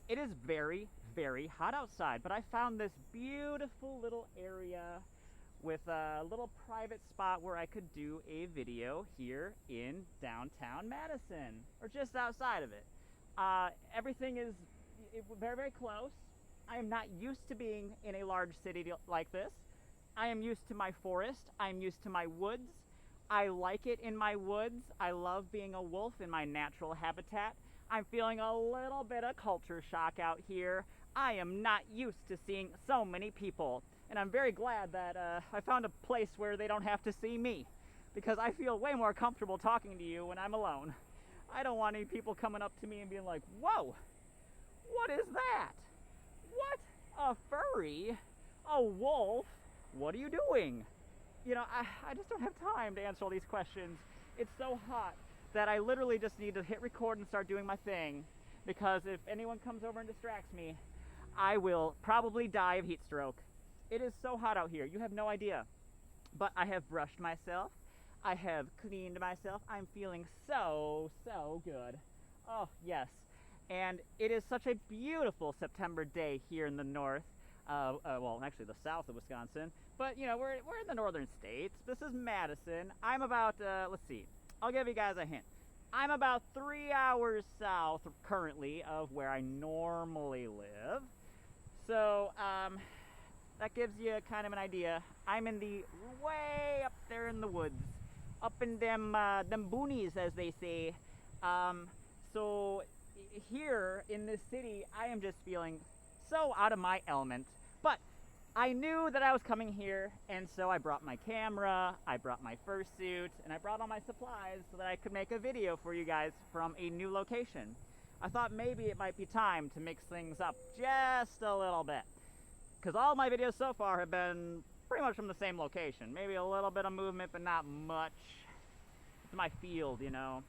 It is very, very hot outside, but I found this beautiful little area with a little private spot where I could do a video here in downtown Madison, or just outside of it. Everything is very, very close. I am not used to being in a large city like this. I am used to my forest. I'm used to my woods. I like it in my woods. I love being a wolf in my natural habitat. I'm feeling a little bit of culture shock out here. I am not used to seeing so many people, and I'm very glad that I found a place where they don't have to see me, because I feel way more comfortable talking to you when I'm alone. I don't want any people coming up to me and being like, "Whoa, what is that? What? A furry? A wolf? What are you doing?" You know, I just don't have time to answer all these questions. It's so hot that I literally just need to hit record and start doing my thing, because if anyone comes over and distracts me, I will probably die of heat stroke. It is so hot out here, you have no idea. But I have brushed myself, I have cleaned myself, I'm feeling so good. Oh, yes. And it is such a beautiful September day here in the north. Well, actually the south of Wisconsin. But, you know, we're in the northern states. This is Madison. I'm about, let's see. I'll give you guys a hint. I'm about 3 hours south currently of where I normally live. So, that gives you kind of an idea. I'm in the way up there in the woods. Up in them boonies, as they say. So, here in this city, I am just feeling so out of my element. But I knew that I was coming here, and so I brought my camera, I brought my fursuit, and I brought all my supplies so that I could make a video for you guys from a new location. I thought maybe it might be time to mix things up just a little bit, because all my videos so far have been pretty much from the same location. Maybe a little bit of movement, but not much. It's my field, you know.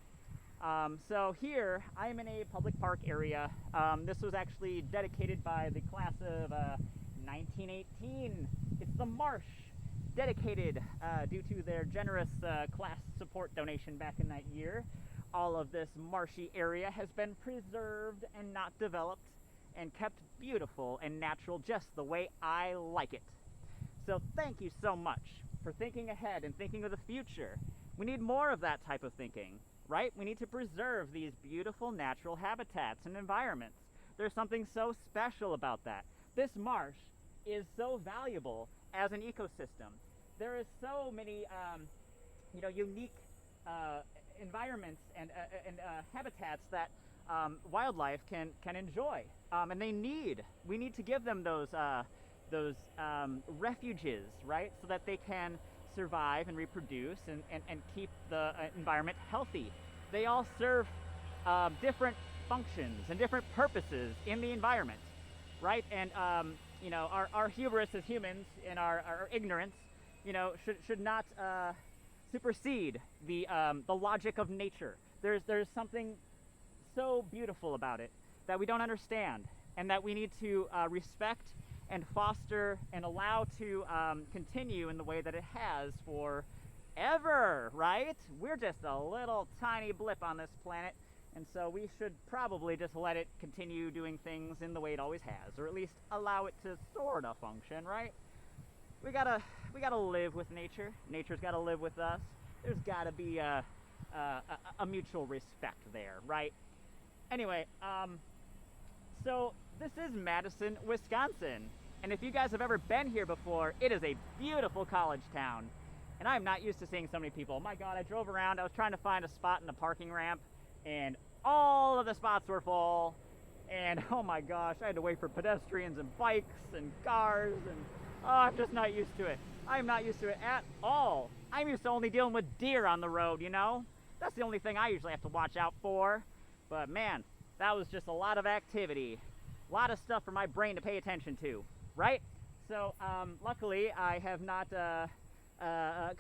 So here, I'm in a public park area. This was actually dedicated by the class of 1918. It's the Marsh, dedicated due to their generous class support donation back in that year. All of this marshy area has been preserved and not developed, and kept beautiful and natural just the way I like it. So thank you so much for thinking ahead and thinking of the future. We need more of that type of thinking, right? We need to preserve these beautiful natural habitats and environments. There's something so special about that. This marsh is so valuable as an ecosystem. There is so many, unique environments and habitats that wildlife can enjoy, and we need to give them those refuges, right? So that they can survive and reproduce and keep the environment healthy. They all serve different functions and different purposes in the environment, right? And our hubris as humans and our ignorance, should not supersede the logic of nature. There's something so beautiful about it that we don't understand, and that we need to respect and foster and allow to continue in the way that it has forever, right? We're just a little tiny blip on this planet, and so we should probably just let it continue doing things in the way it always has, or at least allow it to sort of function, right? We gotta live with nature. Nature's gotta live with us. There's gotta be a mutual respect there, right? Anyway, so this is Madison, Wisconsin. And if you guys have ever been here before, it is a beautiful college town. And I'm not used to seeing so many people. My God, I drove around, I was trying to find a spot in the parking ramp, and all of the spots were full. And oh my gosh, I had to wait for pedestrians and bikes and cars, and I'm just not used to it. I'm not used to it at all. I'm used to only dealing with deer on the road, you know? That's the only thing I usually have to watch out for. But man, that was just a lot of activity. A lot of stuff for my brain to pay attention to, right? So luckily I have not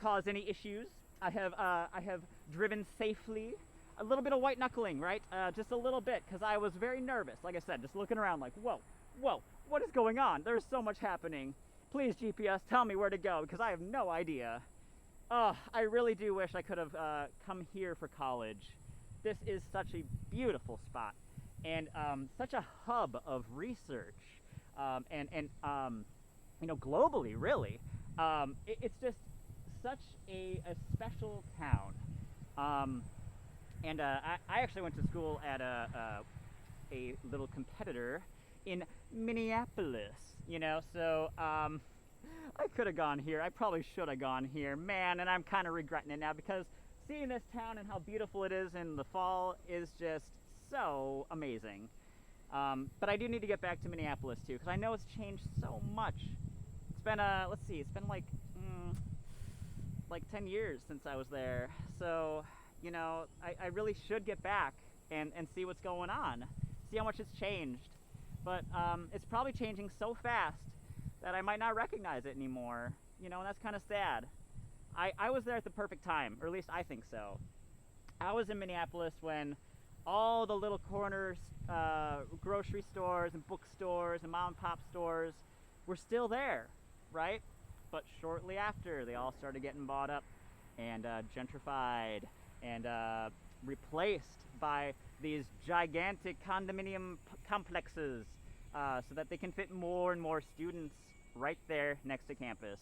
caused any issues. I have driven safely. A little bit of white knuckling, right? Just a little bit, because I was very nervous. Like I said, just looking around like, whoa, what is going on? There's so much happening. Please, GPS, tell me where to go, because I have no idea. I really do wish I could have come here for college. This is such a beautiful spot. and such a hub of research, and you know, globally, really. It's just such a special town. I actually went to school at a little competitor in Minneapolis, you know, so I could have gone here. I probably should have gone here, man, and I'm kind of regretting it now, because seeing this town and how beautiful it is in the fall is just so amazing. But I do need to get back to Minneapolis too, because I know it's changed so much. It's been let's see, it's been like 10 years since I was there, so you know, I really should get back and see what's going on, see how much it's changed. But it's probably changing so fast that I might not recognize it anymore, you know, and that's kind of sad. I was there at the perfect time, or at least I think so. I was in Minneapolis when all the little corners, grocery stores and bookstores and mom and pop stores were still there, right? But shortly after, they all started getting bought up and gentrified and replaced by these gigantic condominium complexes, so that they can fit more and more students right there next to campus.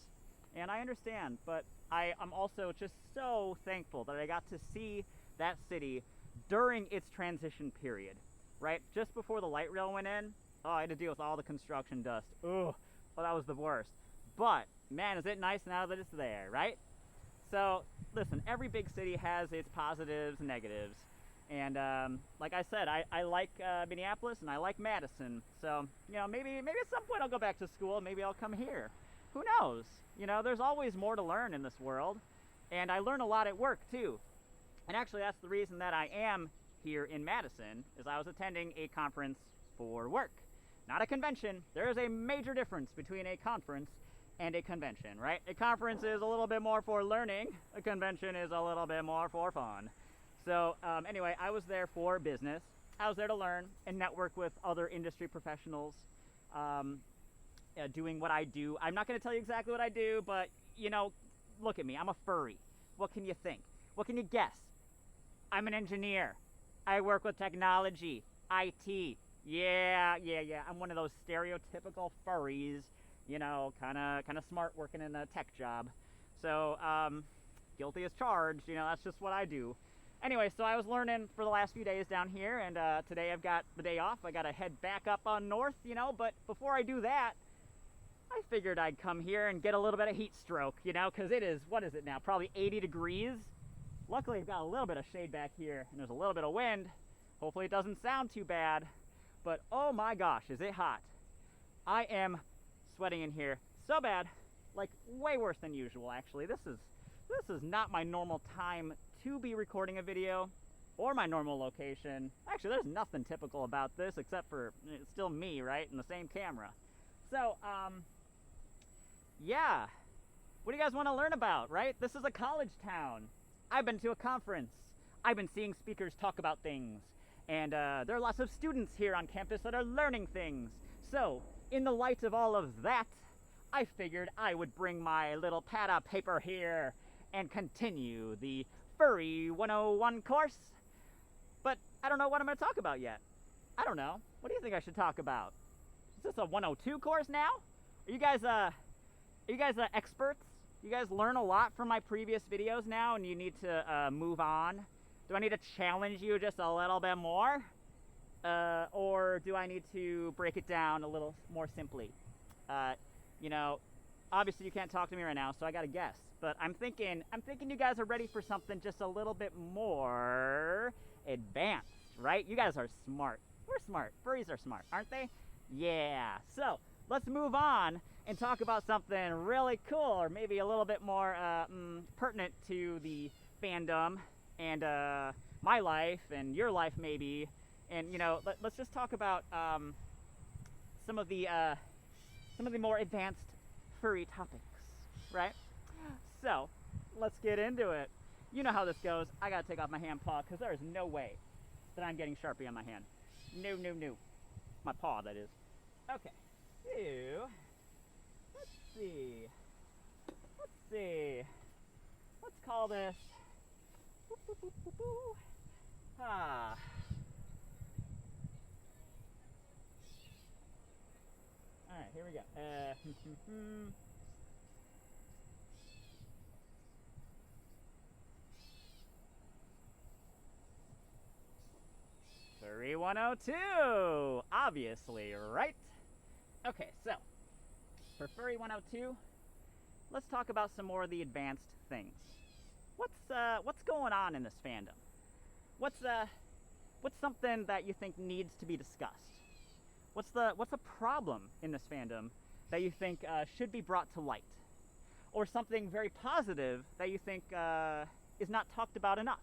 And I understand, but I'm also just so thankful that I got to see that city during its transition period, right? Just before the light rail went in, oh, I had to deal with all the construction dust. Ugh, well, that was the worst. But, man, is it nice now that it's there, right? So, listen, every big city has its positives and negatives. And like I said, I like Minneapolis and I like Madison. So, you know, maybe at some point I'll go back to school. Maybe I'll come here. Who knows? You know, there's always more to learn in this world. And I learn a lot at work, too. And actually, that's the reason that I am here in Madison, is I was attending a conference for work. Not a convention. There is a major difference between a conference and a convention, right? A conference is a little bit more for learning. A convention is a little bit more for fun. So anyway, I was there for business. I was there to learn and network with other industry professionals, doing what I do. I'm not going to tell you exactly what I do, but, you know, look at me. I'm a furry. What can you think? What can you guess? I'm an engineer. I work with technology, IT. Yeah. I'm one of those stereotypical furries, you know, kind of smart, working in a tech job. So, guilty as charged, you know, that's just what I do. Anyway, so I was learning for the last few days down here, and today I've got the day off. I got to head back up on north, you know, but before I do that, I figured I'd come here and get a little bit of heat stroke, you know, because it is, what is it now, probably 80 degrees. Luckily, I've got a little bit of shade back here, and there's a little bit of wind. Hopefully it doesn't sound too bad, but oh my gosh, is it hot. I am sweating in here so bad, like way worse than usual, actually. This is not my normal time to be recording a video, or my normal location. Actually, there's nothing typical about this except for it's still me, right, and the same camera. So, yeah. What do you guys want to learn about, right? This is a college town. I've been to a conference. I've been seeing speakers talk about things. And there are lots of students here on campus that are learning things. So, in the light of all of that, I figured I would bring my little pad of paper here and continue the Furry 101 course. But I don't know what I'm going to talk about yet. I don't know. What do you think I should talk about? Is this a 102 course now? Are you guys experts? You guys learn a lot from my previous videos now, and you need to move on? Do I need to challenge you just a little bit more? Or do I need to break it down a little more simply? You know, obviously you can't talk to me right now, so I gotta guess. But I'm thinking you guys are ready for something just a little bit more advanced, right? You guys are smart. We're smart. Furries are smart, aren't they? Yeah. So let's move on and talk about something really cool, or maybe a little bit more pertinent to the fandom and my life and your life, maybe. And you know, let's just talk about some of the more advanced furry topics, right? So let's get into it. You know how this goes. I gotta take off my hand paw because there is no way that I'm getting Sharpie on my hand. No. My paw, that is. Okay. Ew. Let's see. Let's call this. here we go. Furry 102, obviously, right? Okay, so for Furry 102, let's talk about some more of the advanced things. What's going on in this fandom? What's something that you think needs to be discussed? What's a problem in this fandom that you think should be brought to light? Or something very positive that you think is not talked about enough?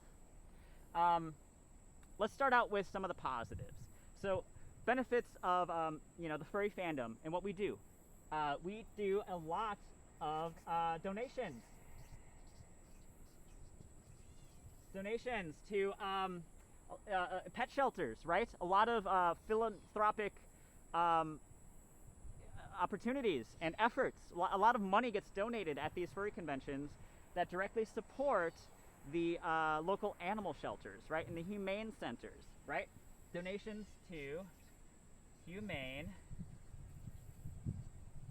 Let's start out with some of the positives. So, benefits of the furry fandom and what we do. We do a lot of donations. Donations to pet shelters, right? A lot of philanthropic opportunities and efforts. A lot of money gets donated at these furry conventions that directly support the local animal shelters, right? And the humane centers, right? Donations to humane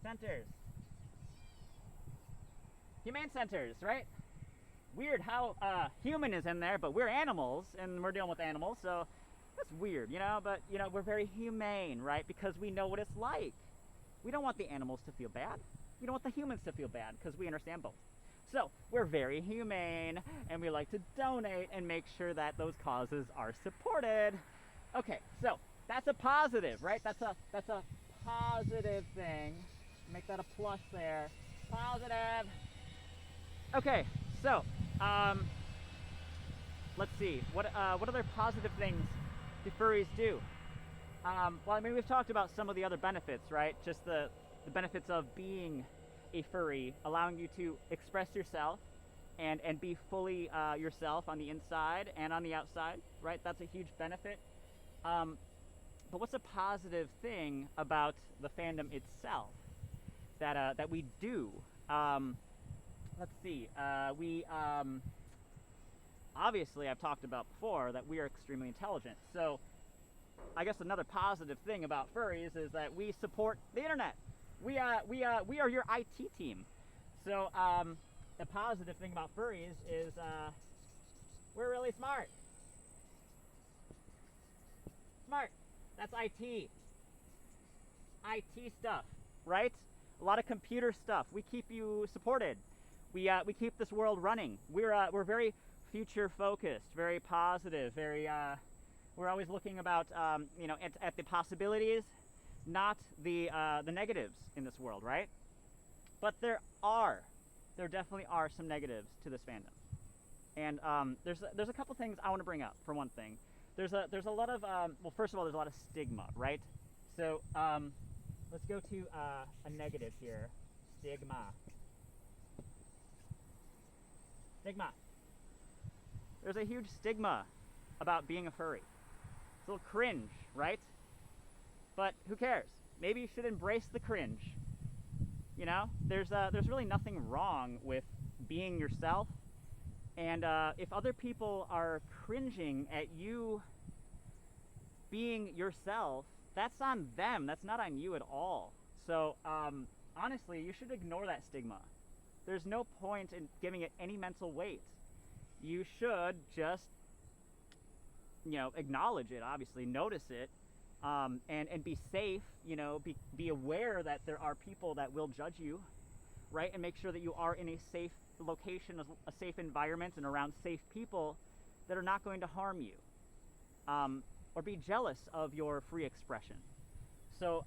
centers. Humane centers, right? Weird how human is in there, but we're animals and we're dealing with animals, so that's weird, you know, but you know, we're very humane, right? Because we know what it's like. We don't want the animals to feel bad. We don't want the humans to feel bad because we understand both. So we're very humane and we like to donate and make sure that those causes are supported. Okay, so that's a positive, right? That's a positive thing. Make that a plus there. Positive. Okay, so let's see. What other positive things do furries do? Well, I mean, we've talked about some of the other benefits, right? Just the benefits of being a furry, allowing you to express yourself and be fully yourself on the inside and on the outside, right? That's a huge benefit. But what's a positive thing about the fandom itself that we do? Let's see. We obviously, I've talked about before that we are extremely intelligent. So I guess another positive thing about furries is that we support the internet. We are your IT team. So the positive thing about furries is we're really smart. Smart. That's IT. IT stuff, right? A lot of computer stuff. We keep you supported. We keep this world running. We're very future focused, very positive, very we're always looking about at the possibilities, not the negatives in this world, right? But there definitely are some negatives to this fandom, and there's a couple things I want to bring up. For one thing, there's a lot of well, first of all, there's a lot of stigma, right? So let's go to a negative here. Stigma. Stigma. There's a huge stigma about being a furry. It's a little cringe, right? But who cares? Maybe you should embrace the cringe. You know, there's really nothing wrong with being yourself. And if other people are cringing at you being yourself, that's on them. That's not on you at all. So honestly, you should ignore that stigma. There's no point in giving it any mental weight. You should just, acknowledge it, obviously, notice it, and be safe, be aware that there are people that will judge you, right? And make sure that you are in a safe location, a safe environment, and around safe people that are not going to harm you, or be jealous of your free expression. So,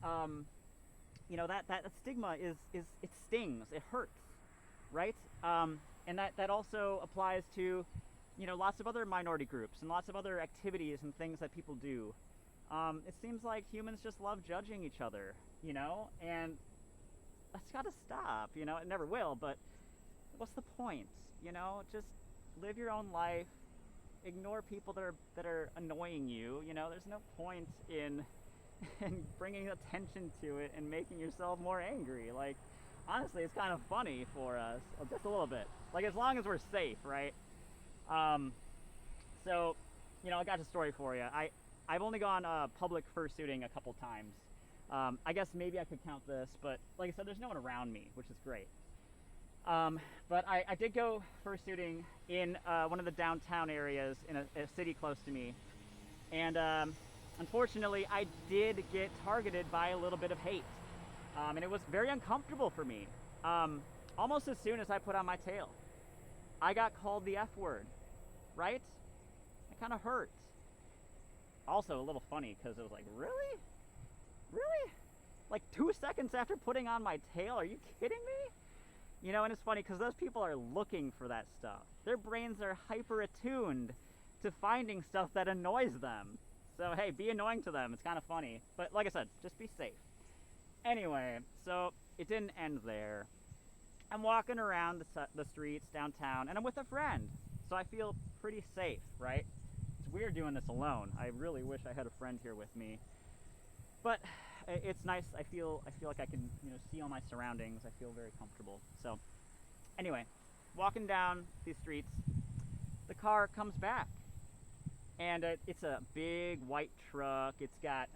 that stigma it stings, it hurts, right? And that also applies to, lots of other minority groups and lots of other activities and things that people do. It seems like humans just love judging each other, and that's got to stop. It never will, but what's the point? Just live your own life. Ignore people that are annoying you. There's no point in bringing attention to it and making yourself more angry. Like, honestly, it's kind of funny for us, just a little bit. Like, as long as we're safe, right? So, I got a story for you. I've only gone public fursuiting a couple times, I guess maybe I could count this, but like I said, there's no one around me, which is great. But I did go fursuiting in one of the downtown areas in a city close to me. And unfortunately, I did get targeted by a little bit of hate. And it was very uncomfortable for me. Almost as soon as I put on my tail, I got called the F word, right? It kind of hurt. Also a little funny because it was like, really? Really? Like 2 seconds after putting on my tail? Are you kidding me? You know, and it's funny because those people are looking for that stuff. Their brains are hyper attuned to finding stuff that annoys them. So hey, be annoying to them. It's kind of funny. But like I said, just be safe. Anyway, so it didn't end there. I'm walking around the streets downtown, and I'm with a friend. So I feel pretty safe, right? It's weird doing this alone. I really wish I had a friend here with me. But it's nice. I feel like I can, see all my surroundings. I feel very comfortable. So anyway, walking down these streets, the car comes back, and it's a big white truck. It's got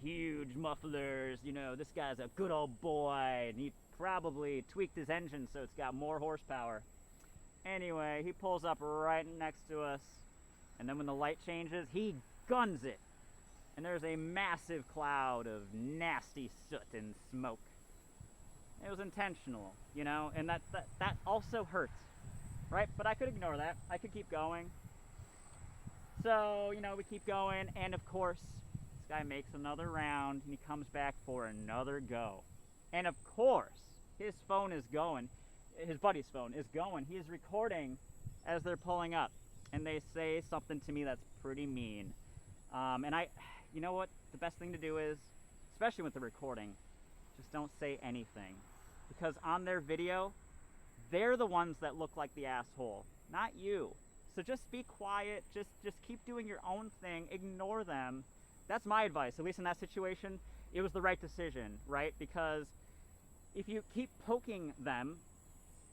huge mufflers. This guy's a good old boy, and he probably tweaked his engine so it's got more horsepower. Anyway, he pulls up right next to us, and then when the light changes, he guns it. And there's a massive cloud of nasty soot and smoke. It was intentional, and that also hurts, right? But I could ignore that. I could keep going. So, we keep going, and of course, this guy makes another round, and he comes back for another go. And of course, his phone is going. His buddy's phone is going. He is recording as they're pulling up, and they say something to me that's pretty mean. You know what the best thing to do is, especially with the recording, just don't say anything. Because on their video, they're the ones that look like the asshole, not you. So just be quiet, just keep doing your own thing, ignore them. That's my advice, at least in that situation. It was the right decision, right? Because if you keep poking them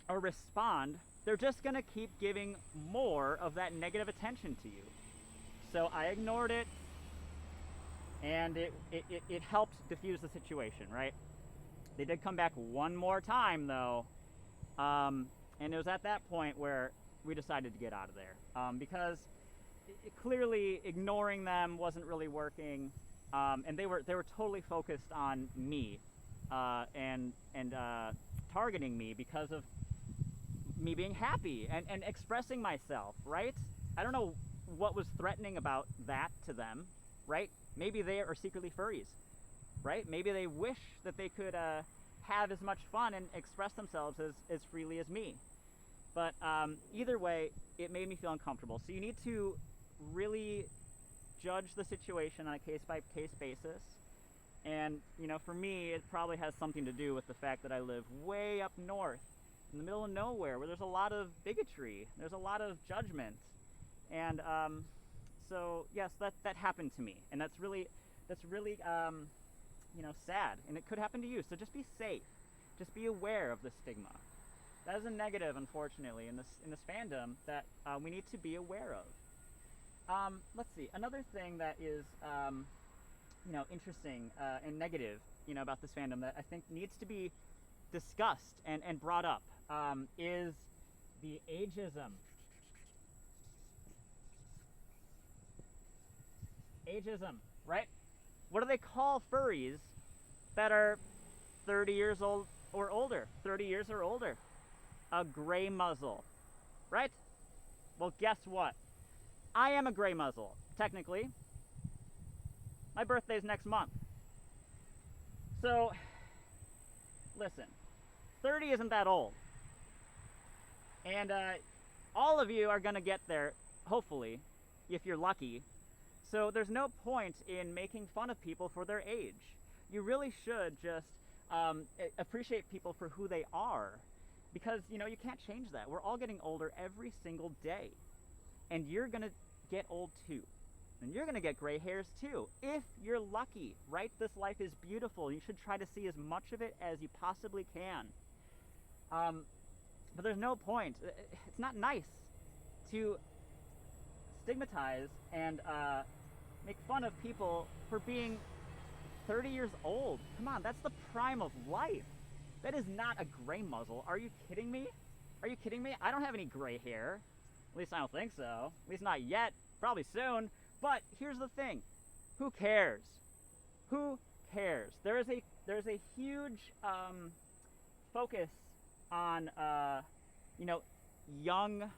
or respond, they're just gonna keep giving more of that negative attention to you. So I ignored it, and it helped diffuse the situation, right? They did come back one more time though, and it was at that point where we decided to get out of there, because clearly ignoring them wasn't really working, and they were totally focused on me, and targeting me because of me being happy and expressing myself, right? I don't know what was threatening about that to them, right? Maybe they are secretly furries, right? Maybe they wish that they could have as much fun and express themselves as freely as me. But either way, it made me feel uncomfortable. So you need to really judge the situation on a case-by-case basis. And, for me, it probably has something to do with the fact that I live way up north, in the middle of nowhere, where there's a lot of bigotry, there's a lot of judgment. And so yes, that happened to me, and that's really sad, and it could happen to you. So just be safe, just be aware of the stigma. That is a negative, unfortunately, in this fandom that we need to be aware of. Let's see, another thing that is interesting and negative about this fandom that I think needs to be discussed and brought up is the ageism. Ageism, right? What do they call furries that are 30 years old or older? 30 years or older. A gray muzzle, right? Well, guess what? I am a gray muzzle, technically. My birthday's next month. So, listen, 30 isn't that old. And all of you are going to get there, hopefully, if you're lucky. So there's no point in making fun of people for their age. You really should just appreciate people for who they are, because you can't change that. We're all getting older every single day, and you're gonna get old too, and you're gonna get gray hairs too if you're lucky, right? This life is beautiful. You should try to see as much of it as you possibly can. But there's no point. It's not nice to stigmatize and make fun of people for being 30 years old. Come on, that's the prime of life. That is not a gray muzzle. Are you kidding me? Are you kidding me? I don't have any gray hair. At least I don't think so. At least not yet. Probably soon. But here's the thing. Who cares? Who cares? There's a huge focus on you know, young,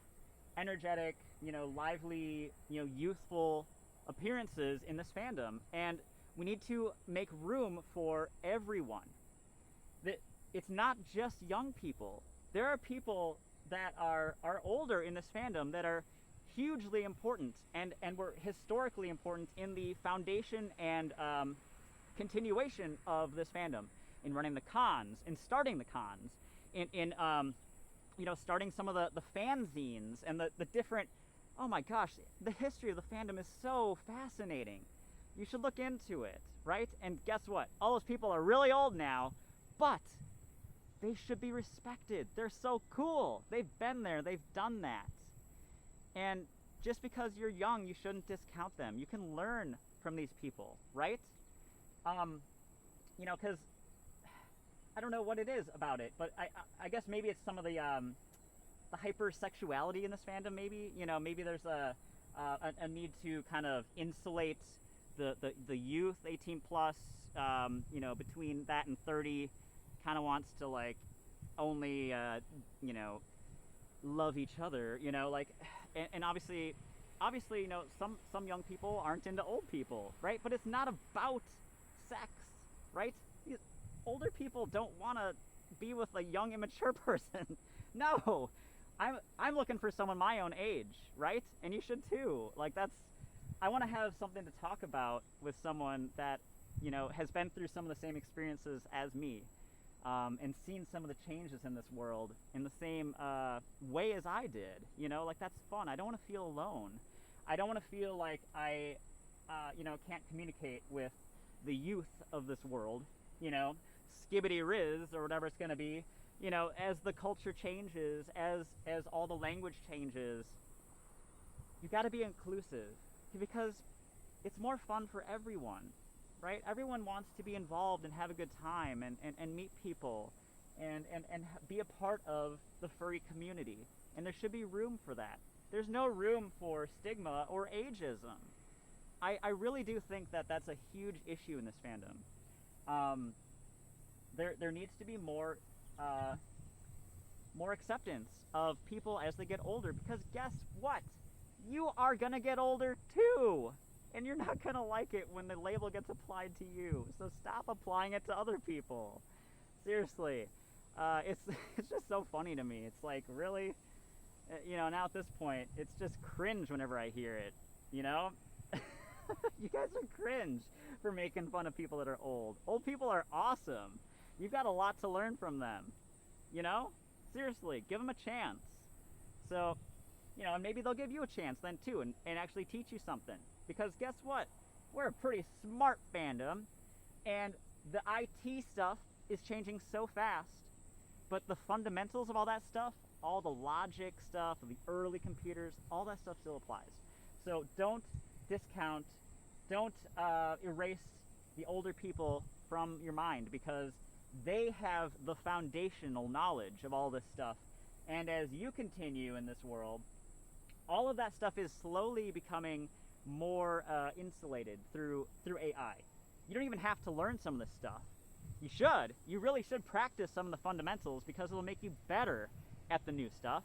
energetic, you know, lively, you know, youthful appearances in this fandom, and we need to make room for everyone. That it's not just young people. There are people that are older in this fandom that are hugely important and were historically important in the foundation and continuation of this fandom, in running the cons, in starting the cons, in you know, starting some of the fanzines and the different, oh my gosh, the history of the fandom is so fascinating. You should look into it, right? And guess what? All those people are really old now, but they should be respected. They're so cool. They've been there. They've done that. And just because you're young, you shouldn't discount them. You can learn from these people, right? You know, because I don't know what it is about it, but I guess maybe it's some of the hypersexuality in this fandom. Maybe, you know, maybe there's a need to kind of insulate the youth, 18 plus, you know, between that and 30, kind of wants to like only you know, love each other, you know, like, and obviously, you know, some young people aren't into old people, right? But it's not about sex, right? These older people don't want to be with a young, immature person. No, I'm looking for someone my own age, right? And you should too. Like, I want to have something to talk about with someone that, you know, has been through some of the same experiences as me, and seen some of the changes in this world in the same way as I did. You know, like, that's fun. I don't want to feel alone. I don't want to feel like I, you know, can't communicate with the youth of this world, you know, skibbity riz or whatever it's going to be, you know, as the culture changes, as all the language changes. You got to be inclusive, because it's more fun for everyone, right? Everyone wants to be involved and have a good time and meet people and be a part of the furry community. And there should be room for that. There's no room for stigma or ageism. I really do think that that's a huge issue in this fandom. There needs to be more acceptance of people as they get older, because guess what? You are gonna get older too, and you're not gonna like it when the label gets applied to you. So stop applying it to other people. Seriously, it's just so funny to me. It's like, really, you know, now at this point, it's just cringe whenever I hear it. You know, you guys are cringe for making fun of people that are old. Old people are awesome. You've got a lot to learn from them. You know, seriously, give them a chance. So, you know, and maybe they'll give you a chance then too, and actually teach you something. Because guess what? We're a pretty smart fandom, and the IT stuff is changing so fast, but the fundamentals of all that stuff, all the logic stuff, the early computers, all that stuff still applies. So don't discount, don't erase the older people from your mind, because they have the foundational knowledge of all this stuff. And as you continue in this world, all of that stuff is slowly becoming more insulated through AI. You don't even have to learn some of this stuff. You should. You really should practice some of the fundamentals, because it'll make you better at the new stuff.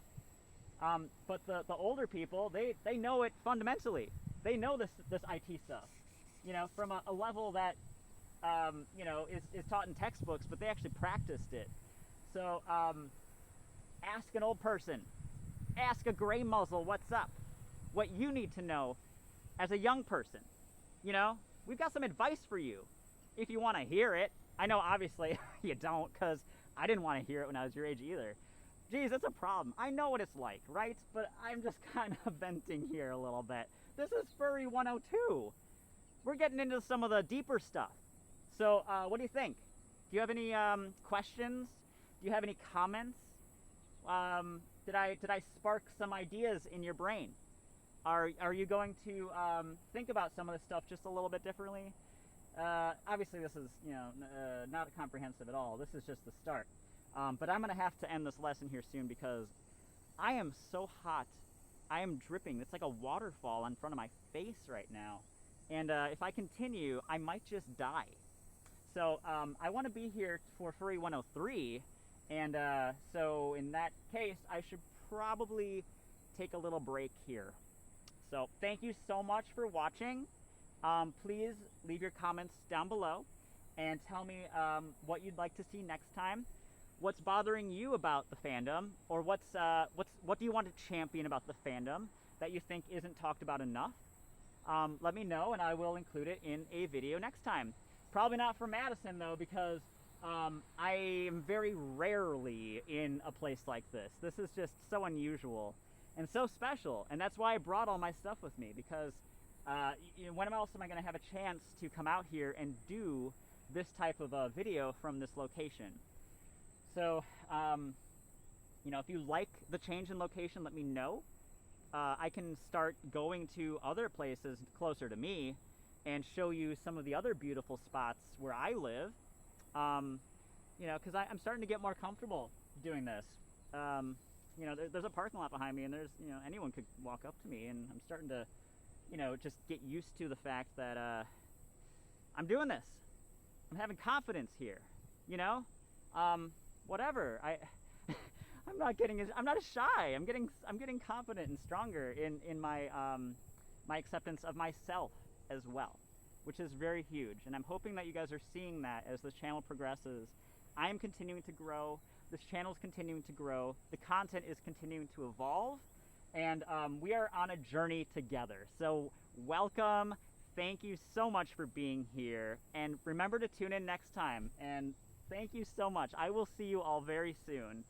But the older people, they know it fundamentally. They know this IT stuff, you know, from a level that you know, is taught in textbooks, but they actually practiced it. So ask an old person, ask a gray muzzle what's up, what you need to know as a young person. You know, we've got some advice for you if you want to hear it. I know obviously you don't, because I didn't want to hear it when I was your age either. Geez, that's a problem. I know what it's like, right? But I'm just kind of venting here a little bit. This is Furry 102. We're getting into some of the deeper stuff. So what do you think? Do you have any questions? Do you have any comments? Did I spark some ideas in your brain? Are you going to think about some of this stuff just a little bit differently? obviously this is, not comprehensive at all. This is just the start. But I'm going to have to end this lesson here soon because I am so hot. I am dripping. It's like a waterfall in front of my face right now. And if I continue, I might just die. So I want to be here for Furry 103. And so in that case, I should probably take a little break here. So thank you so much for watching. Please leave your comments down below and tell me what you'd like to see next time. What's bothering you about the fandom, or what do you want to champion about the fandom that you think isn't talked about enough? Let me know and I will include it in a video next time. Probably not for Madison though, because I am very rarely in a place like this. This is just so unusual and so special, and that's why I brought all my stuff with me, because when else am I going to have a chance to come out here and do this type of a video from this location? So, if you like the change in location, let me know. I can start going to other places closer to me and show you some of the other beautiful spots where I live. Because I'm starting to get more comfortable doing this. There's a parking lot behind me, and there's, anyone could walk up to me, and I'm starting to, just get used to the fact that I'm doing this. I'm having confidence here, whatever. I'm not as shy. I'm getting confident and stronger in my my acceptance of myself as well, which is very huge. And I'm hoping that you guys are seeing that as this channel progresses. I am continuing to grow. This channel is continuing to grow. The content is continuing to evolve, and we are on a journey together. So welcome. Thank you so much for being here, and remember to tune in next time. And thank you so much. I will see you all very soon.